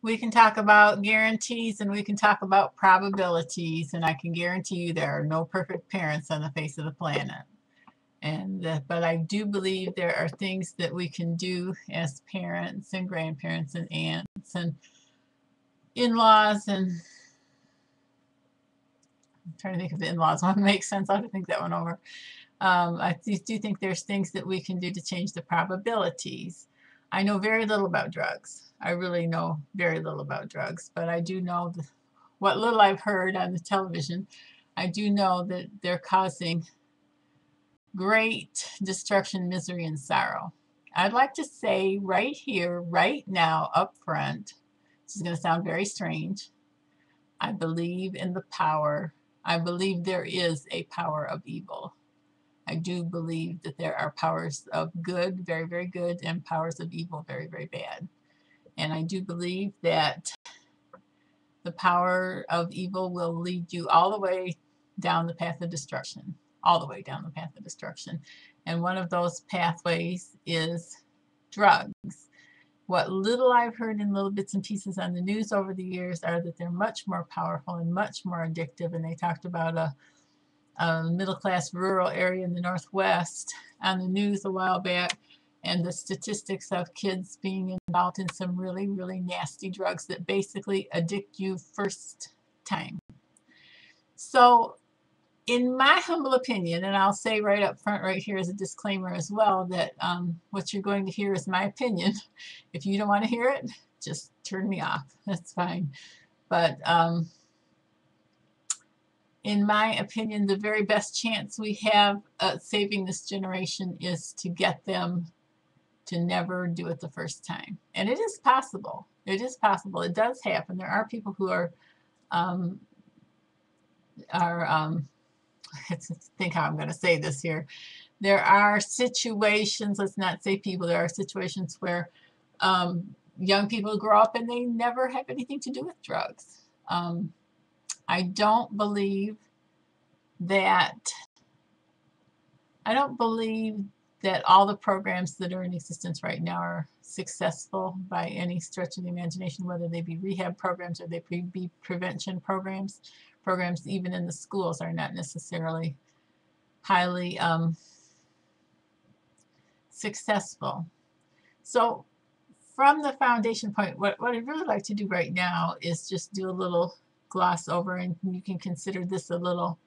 We can talk about guarantees and we can talk about probabilities, and I can guarantee you there are no perfect parents on the face of the planet. But I do believe there are things that we can do as parents and grandparents and aunts and in-laws, and I'm trying to think if the in-laws one makes sense. I'll have to think that one over. I do think there's things that we can do to change the probabilities. I know very little about drugs. I really know very little about drugs, but I do know what little I've heard on the television. I do know that they're causing great destruction, misery, and sorrow. I'd like to say right here, right now, up front, this is going to sound very strange. I believe in the power. I believe there is a power of evil. I do believe that there are powers of good, very, very good, and powers of evil, very, very bad. And I do believe that the power of evil will lead you all the way down the path of destruction, all the way down the path of destruction. And one of those pathways is drugs. What little I've heard in little bits and pieces on the news over the years are that they're much more powerful and much more addictive. And they talked about a middle-class rural area in the Northwest on the news a while back, and the statistics of kids being involved in some really, really nasty drugs that basically addict you first time. So in my humble opinion, and I'll say right up front right here as a disclaimer as well, that what you're going to hear is my opinion. If you don't want to hear it, just turn me off. That's fine. But in my opinion, the very best chance we have at saving this generation is to get them to never do it the first time. And it is possible. It is possible. It does happen. There are people who are let's think how I'm going to say this here. There are situations, let's not say people, there are situations where young people grow up and they never have anything to do with drugs. I don't believe that all the programs that are in existence right now are successful by any stretch of the imagination, whether they be rehab programs or they be prevention programs. Programs even in the schools are not necessarily highly successful. So from the foundation point, what I'd really like to do right now is just do a little gloss over, and you can consider this a little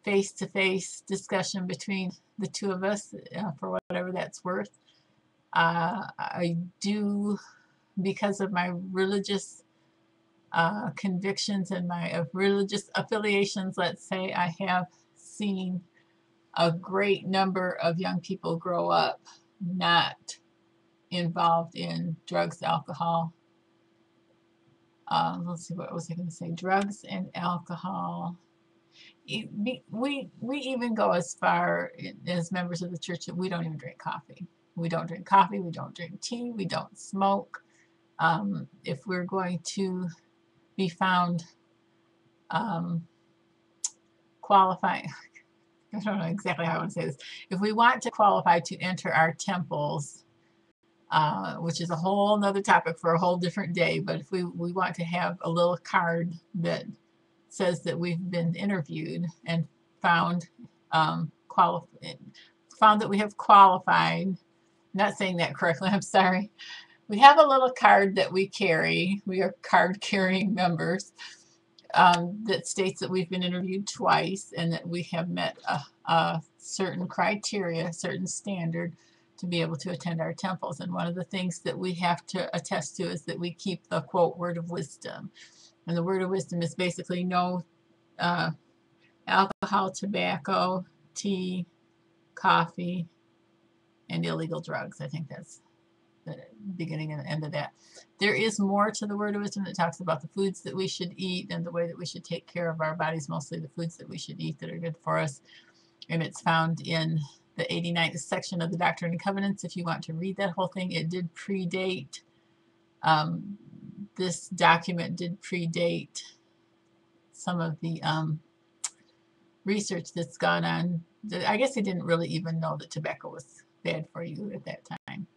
face-to-face discussion between the two of us for whatever that's worth. I do, because of my religious convictions and my religious affiliations, let's say, I have seen a great number of young people grow up not involved in drugs, alcohol. Let's see, what was I going to say? Drugs and alcohol. We even go as far as members of the church that we don't even drink coffee. We don't drink coffee. We don't drink tea. We don't smoke. If we're going to be found qualifying, I don't know exactly how I want to say this. If we want to qualify to enter our temples, which is a whole nother topic for a whole different day, but if we want to have a little card that says that we've been interviewed and found that we have qualified, I'm not saying that correctly, I'm sorry. We have a little card that we carry. We are card-carrying members that states that we've been interviewed twice and that we have met a certain criteria, a certain standard to be able to attend our temples. And one of the things that we have to attest to is that we keep the, quote, word of wisdom. And the word of wisdom is basically no alcohol, tobacco, tea, coffee, and illegal drugs. I think that's the beginning and the end of that. There is more to the word of wisdom that talks about the foods that we should eat and the way that we should take care of our bodies, mostly the foods that we should eat that are good for us. And it's found in the 89th section of the Doctrine and Covenants. If you want to read that whole thing, it did predate, this document did predate some of the research that's gone on. I guess they didn't really even know that tobacco was bad for you at that time,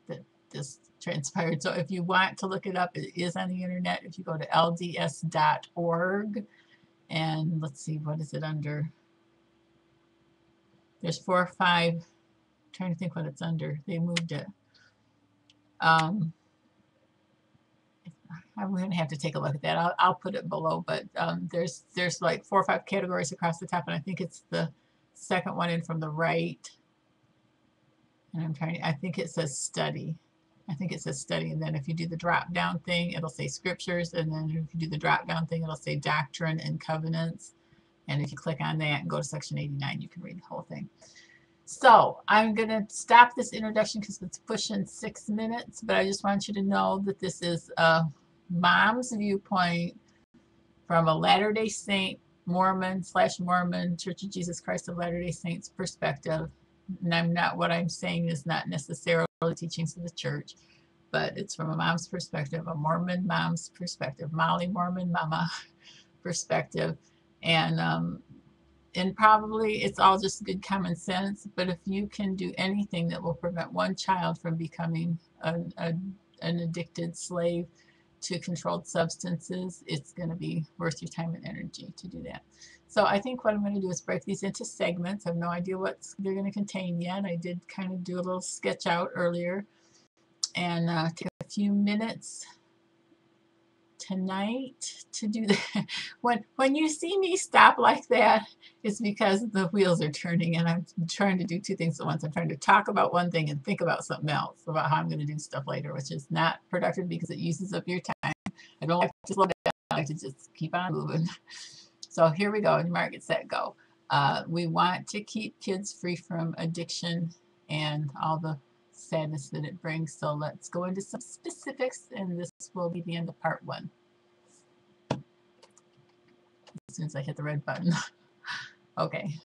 that this transpired. So if you want to look it up, it is on the internet. If you go to lds.org, and let's see, what is it under? There's 4 or 5. I'm trying to think what it's under. They moved it. I'm going to have to take a look at that. I'll put it below, but there's like 4 or 5 categories across the top, and I think it's the second one in from the right. And I think it says study. I think it says study, and then if you do the drop down thing, it'll say scriptures, and then if you do the drop down thing, it'll say doctrine and covenants. And if you click on that and go to section 89, you can read the whole thing. So I'm going to stop this introduction because it's pushing 6 minutes, but I just want you to know that this is a mom's viewpoint from a Latter-day Saint, Mormon/Mormon, Church of Jesus Christ of Latter-day Saints perspective. And what I'm saying is not necessarily teachings of the church, but it's from a mom's perspective, a Mormon mom's perspective, Molly Mormon mama perspective. And probably it's all just good common sense, but if you can do anything that will prevent one child from becoming an addicted slave to controlled substances, it's going to be worth your time and energy to do that. So I think what I'm going to do is break these into segments. I have no idea what they're going to contain yet. I did kind of do a little sketch out earlier, and take a few minutes tonight to do that. When you see me stop like that, it's because the wheels are turning and I'm trying to do 2 things at once. I'm trying to talk about one thing and think about something else, about how I'm going to do stuff later, which is not productive because it uses up your time. I don't like to slow down. I like to just keep on moving. So here we go. Mark it, set, go. We want to keep kids free from addiction and all the sadness that it brings. So let's go into some specifics, and this will be the end of part 1. As soon as I hit the red button. Okay.